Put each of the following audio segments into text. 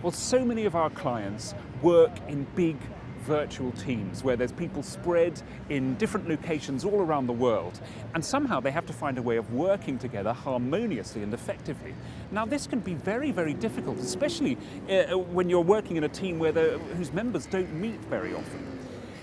Well, so many of our clients work in big virtual teams where there's people spread in different locations all around the world, and somehow they have to find a way of working together harmoniously and effectively. Now, this can be very, very difficult, especially when you're working in a team whose members don't meet very often.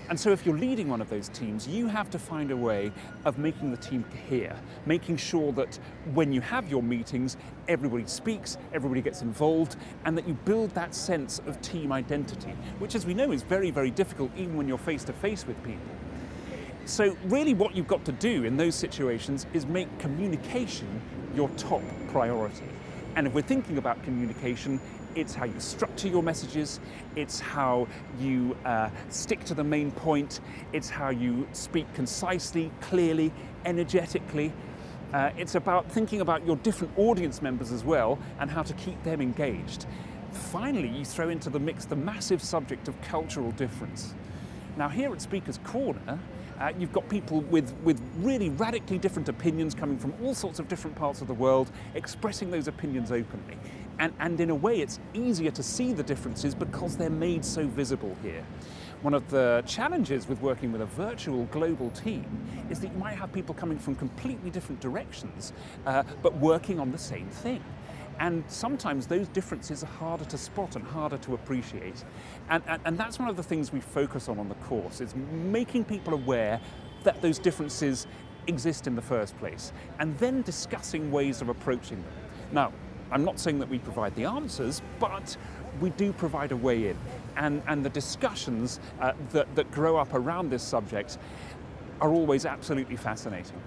And so if you're leading one of those teams, you have to find a way of making the team cohere, making sure that when you have your meetings, everybody speaks, everybody gets involved, and that you build that sense of team identity, which, as we know, is very, very difficult even when you're face to face with people. So really what you've got to do in those situations is make communication your top priority. And if we're thinking about communication, it's how you structure your messages, it's how you stick to the main point, it's how you speak concisely, clearly, energetically. It's about thinking about your different audience members as well and how to keep them engaged. Finally, you throw into the mix the massive subject of cultural difference. Now, here at Speakers Corner, you've got people with really radically different opinions coming from all sorts of different parts of the world, expressing those opinions openly. And in a way, it's easier to see the differences because they're made so visible here. One of the challenges with working with a virtual global team is that you might have people coming from completely different directions, but working on the same thing. And sometimes those differences are harder to spot and harder to appreciate. And that's one of the things we focus on the course, is making people aware that those differences exist in the first place, and then discussing ways of approaching them. Now, I'm not saying that we provide the answers, but we do provide a way in. And the discussions that grow up around this subject are always absolutely fascinating.